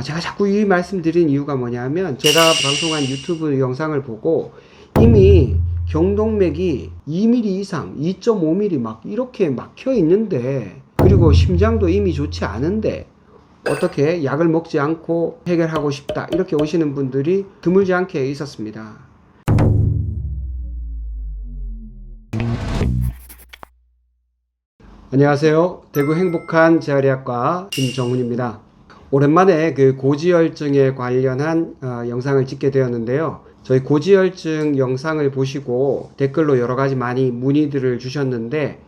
제가 자꾸 이 말씀드린 이유가 뭐냐면 제가 방송한 유튜브 영상을 보고 이미 경동맥이 2mm 이상, 2.5mm 막 이렇게 막혀 있는데, 그리고 심장도 이미 좋지 않은데 어떻게 약을 먹지 않고 해결하고 싶다 이렇게 오시는 분들이 드물지 않게 있었습니다. 안녕하세요. 대구 행복한 재활의학과 김정훈입니다. 오랜만에 그 고지혈증에 관련한 영상을 찍게 되었는데요. 저희 고지혈증 영상을 보시고 댓글로 여러 가지 많이 문의들을 주셨는데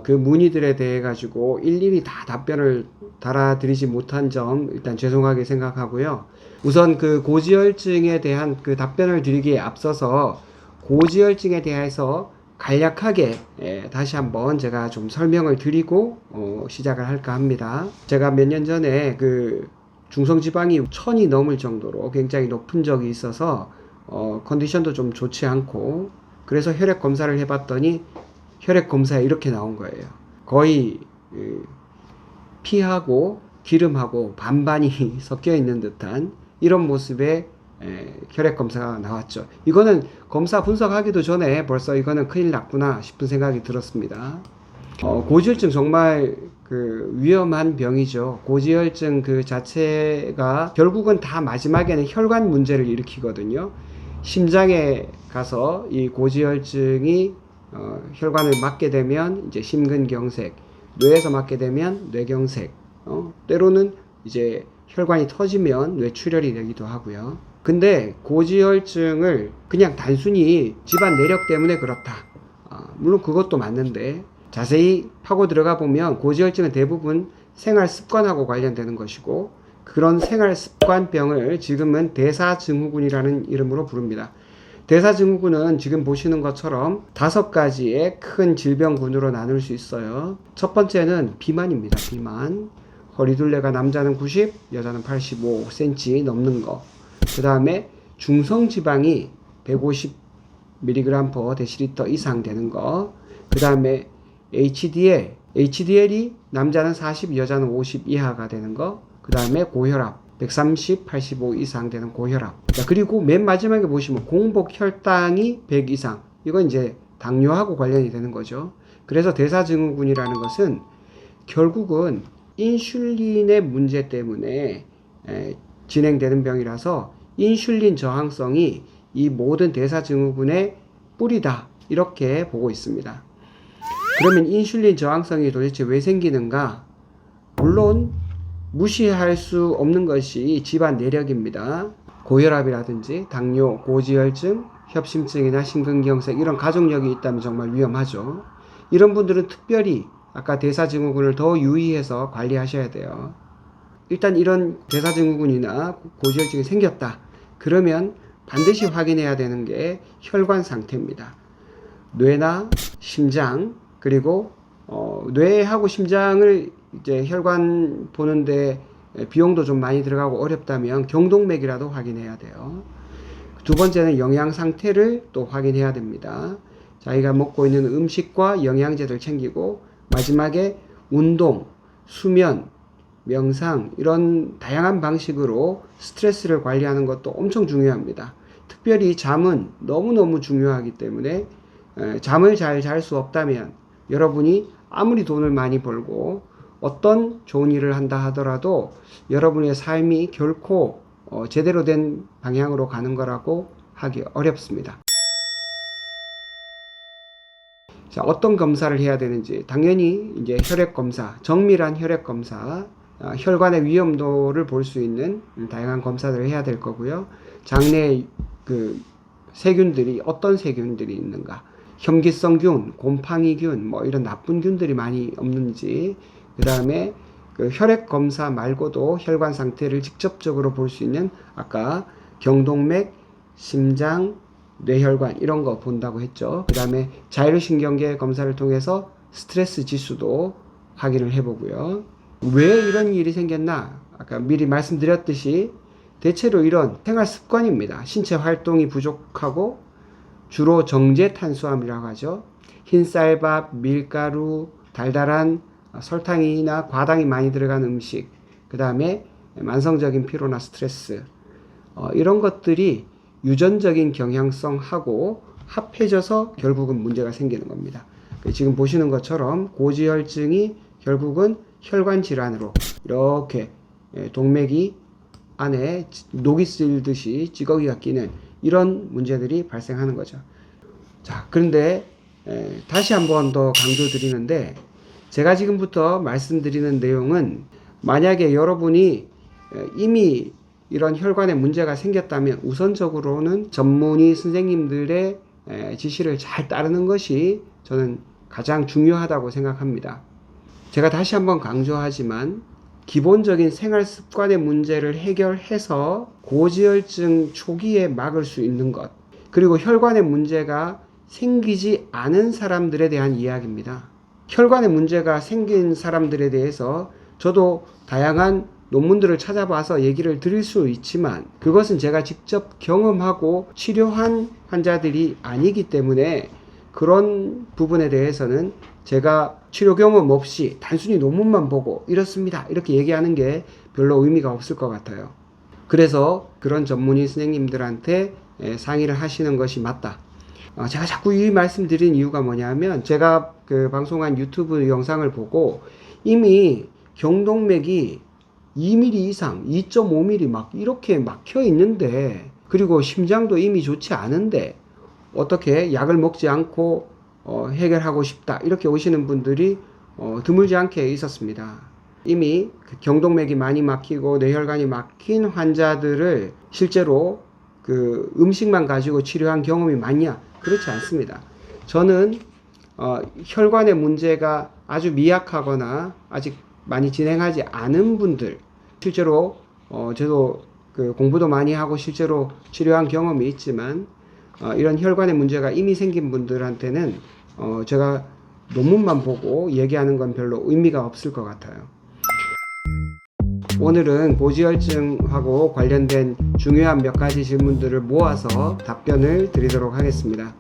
그 문의들에 대해 가지고 일일이 다 답변을 달아드리지 못한 점 일단 죄송하게 생각하고요. 우선 그 고지혈증에 대한 그 답변을 드리기에 앞서서 고지혈증에 대해서 간략하게 다시 한번 제가 좀 설명을 드리고 시작을 할까 합니다. 제가 몇 년 전에 그 중성지방이 1000이 넘을 정도로 굉장히 높은 적이 있어서 컨디션도 좀 좋지 않고, 그래서 혈액 검사를 해봤더니 혈액 검사에 이렇게 나온 거예요. 거의 피하고 기름하고 반반이 섞여 있는 듯한 이런 모습의 혈액 검사가 나왔죠. 이거는 검사 분석하기도 전에 벌써 이거는 큰일 났구나 싶은 생각이 들었습니다. 고지혈증 정말 그 위험한 병이죠. 고지혈증 그 자체가 결국은 다 마지막에는 혈관 문제를 일으키거든요. 심장에 가서 이 고지혈증이 혈관을 막게 되면 이제 심근경색, 뇌에서 막게 되면 뇌경색, 때로는 이제 혈관이 터지면 뇌출혈이 되기도 하고요. 근데 고지혈증을 그냥 단순히 집안 내력 때문에 그렇다, 물론 그것도 맞는데 자세히 파고 들어가 보면 고지혈증은 대부분 생활 습관하고 관련되는 것이고, 그런 생활 습관병을 지금은 대사증후군이라는 이름으로 부릅니다. 대사증후군은 지금 보시는 것처럼 5가지의 큰 질병군으로 나눌 수 있어요. 첫 번째는 비만입니다. 비만. 허리둘레가 남자는 90, 여자는 85cm 넘는 거. 그 다음에 중성지방이 150mg/dL 이상 되는 거. 그 다음에 HDL이 남자는 40, 여자는 50 이하가 되는 거. 그 다음에 고혈압, 130, 85 이상 되는 고혈압. 자, 그리고 맨 마지막에 보시면 공복 혈당이 100 이상. 이건 이제 당뇨하고 관련이 되는 거죠. 그래서 대사증후군이라는 것은 결국은 인슐린의 문제 때문에 진행되는 병이라서 인슐린 저항성이 이 모든 대사증후군의 뿌리다, 이렇게 보고 있습니다. 그러면 인슐린 저항성이 도대체 왜 생기는가? 물론 무시할 수 없는 것이 집안 내력입니다. 고혈압이라든지 당뇨, 고지혈증, 협심증이나 심근경색, 이런 가족력이 있다면 정말 위험하죠. 이런 분들은 특별히 아까 대사증후군을 더 유의해서 관리하셔야 돼요. 일단 이런 대사증후군이나 고지혈증이 생겼다 그러면 반드시 확인해야 되는 게 혈관 상태입니다. 뇌나 심장, 그리고 뇌하고 심장을 이제 혈관 보는데 비용도 좀 많이 들어가고 어렵다면 경동맥이라도 확인해야 돼요. 두 번째는 영양 상태를 또 확인해야 됩니다. 자기가 먹고 있는 음식과 영양제를 챙기고, 마지막에 운동, 수면, 명상, 이런 다양한 방식으로 스트레스를 관리하는 것도 엄청 중요합니다. 특별히 잠은 너무너무 중요하기 때문에 잠을 잘 잘 수 없다면 여러분이 아무리 돈을 많이 벌고 어떤 좋은 일을 한다 하더라도 여러분의 삶이 결코 제대로 된 방향으로 가는 거라고 하기 어렵습니다. 자, 어떤 검사를 해야 되는지, 당연히 이제 혈액 검사, 정밀한 혈액 검사, 혈관의 위험도를 볼 수 있는 다양한 검사들을 해야 될 거고요. 장내에 그 세균들이 어떤 세균들이 있는가, 현기성균, 곰팡이균, 뭐 이런 나쁜 균들이 많이 없는지, 그 다음에 그 혈액 검사 말고도 혈관 상태를 직접적으로 볼 수 있는 아까 경동맥, 심장, 뇌혈관 이런 거 본다고 했죠. 그 다음에 자율신경계 검사를 통해서 스트레스 지수도 확인을 해보고요. 왜 이런 일이 생겼나? 아까 미리 말씀드렸듯이 대체로 이런 생활 습관입니다. 신체 활동이 부족하고 주로 정제 탄수화물이라고 하죠. 흰쌀밥, 밀가루, 달달한 설탕이나 과당이 많이 들어간 음식, 그 다음에 만성적인 피로나 스트레스 이런 것들이 유전적인 경향성하고 합해져서 결국은 문제가 생기는 겁니다. 지금 보시는 것처럼 고지혈증이 결국은 혈관 질환으로 이렇게 동맥이 안에 녹이 쓸듯이 찌꺼기가 끼는 이런 문제들이 발생하는 거죠. 자, 그런데 다시 한번 더 강조드리는데 제가 지금부터 말씀드리는 내용은 만약에 여러분이 이미 이런 혈관에 문제가 생겼다면 우선적으로는 전문의 선생님들의 지시를 잘 따르는 것이 저는 가장 중요하다고 생각합니다. 제가 다시 한번 강조하지만 기본적인 생활 습관의 문제를 해결해서 고지혈증 초기에 막을 수 있는 것, 그리고 혈관에 문제가 생기지 않은 사람들에 대한 이야기입니다. 혈관에 문제가 생긴 사람들에 대해서 저도 다양한 논문들을 찾아봐서 얘기를 드릴 수 있지만 그것은 제가 직접 경험하고 치료한 환자들이 아니기 때문에 그런 부분에 대해서는 제가 치료 경험 없이 단순히 논문만 보고 이렇습니다 이렇게 얘기하는 게 별로 의미가 없을 것 같아요. 그래서 그런 전문의 선생님들한테 상의를 하시는 것이 맞다. 제가 자꾸 이 말씀 드린 이유가 뭐냐면 제가 그 방송한 유튜브 영상을 보고 이미 경동맥이 2mm 이상, 2.5mm 막 이렇게 막혀 있는데 그리고 심장도 이미 좋지 않은데 어떻게 약을 먹지 않고 해결하고 싶다 이렇게 오시는 분들이 드물지 않게 있었습니다. 이미 경동맥이 많이 막히고 뇌혈관이 막힌 환자들을 실제로 그 음식만 가지고 치료한 경험이 많냐? 그렇지 않습니다. 저는 혈관의 문제가 아주 미약하거나 아직 많이 진행하지 않은 분들, 실제로 저도 그 공부도 많이 하고 실제로 치료한 경험이 있지만 이런 혈관의 문제가 이미 생긴 분들한테는 제가 논문만 보고 얘기하는 건 별로 의미가 없을 것 같아요. 오늘은 고지혈증하고 관련된 중요한 몇 가지 질문들을 모아서 답변을 드리도록 하겠습니다.